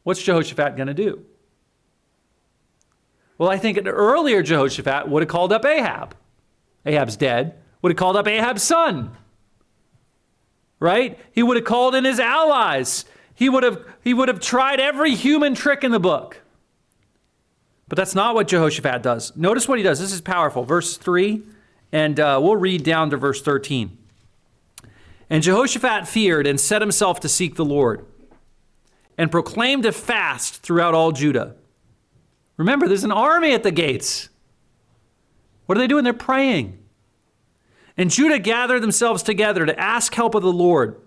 What's Jehoshaphat going to do? Well, I think an earlier Jehoshaphat would have called up Ahab. Ahab's dead. Would have called up Ahab's son. Right? He would have called in his allies. He would have tried every human trick in the book. But that's not what Jehoshaphat does. Notice what he does. This is powerful. Verse 3, and we'll read down to verse 13. And Jehoshaphat feared and set himself to seek the Lord, and proclaimed a fast throughout all Judah. Remember, there's an army at the gates. What are they doing? They're praying. And Judah gathered themselves together to ask help of the Lord.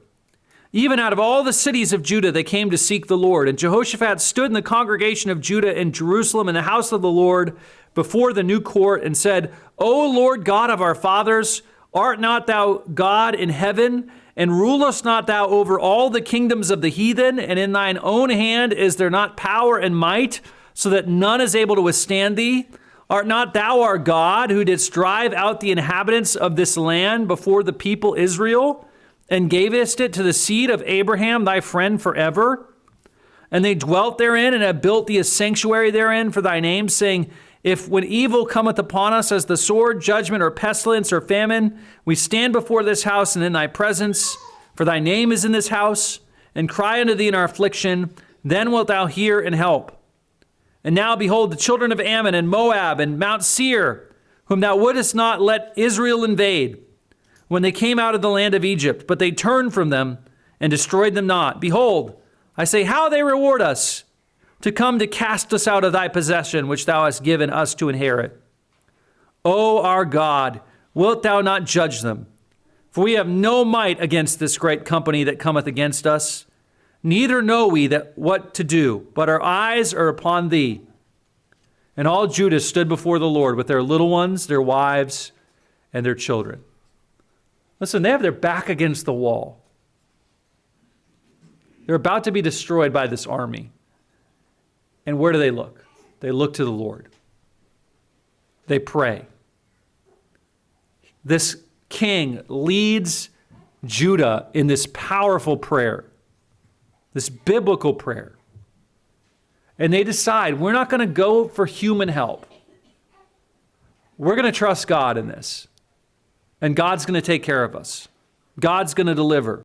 Even out of all the cities of Judah, they came to seek the Lord. And Jehoshaphat stood in the congregation of Judah in Jerusalem in the house of the Lord before the new court and said, O Lord God of our fathers, art not thou God in heaven? And rulest not thou over all the kingdoms of the heathen? And in thine own hand is there not power and might, so that none is able to withstand thee? Art not thou our God, who didst drive out the inhabitants of this land before the people Israel, and gavest it to the seed of Abraham thy friend forever? And they dwelt therein, and have built thee a sanctuary therein for thy name, saying, If when evil cometh upon us as the sword, judgment, or pestilence, or famine, we stand before this house and in thy presence, for thy name is in this house, and cry unto thee in our affliction, then wilt thou hear and help. And now behold, the children of Ammon and Moab and Mount Seir, whom thou wouldest not let Israel invade, when they came out of the land of Egypt, but they turned from them and destroyed them not. Behold, I say, how they reward us, to come to cast us out of thy possession, which thou hast given us to inherit. O our God, wilt thou not judge them? For we have no might against this great company that cometh against us. Neither know we that what to do, but our eyes are upon thee. And all Judah stood before the Lord with their little ones, their wives, and their children. Listen, they have their back against the wall. They're about to be destroyed by this army. And where do they look? They look to the Lord. They pray. This king leads Judah in this powerful prayer, this biblical prayer. And they decide, we're not going to go for human help. We're going to trust God in this. And God's going to take care of us. God's going to deliver.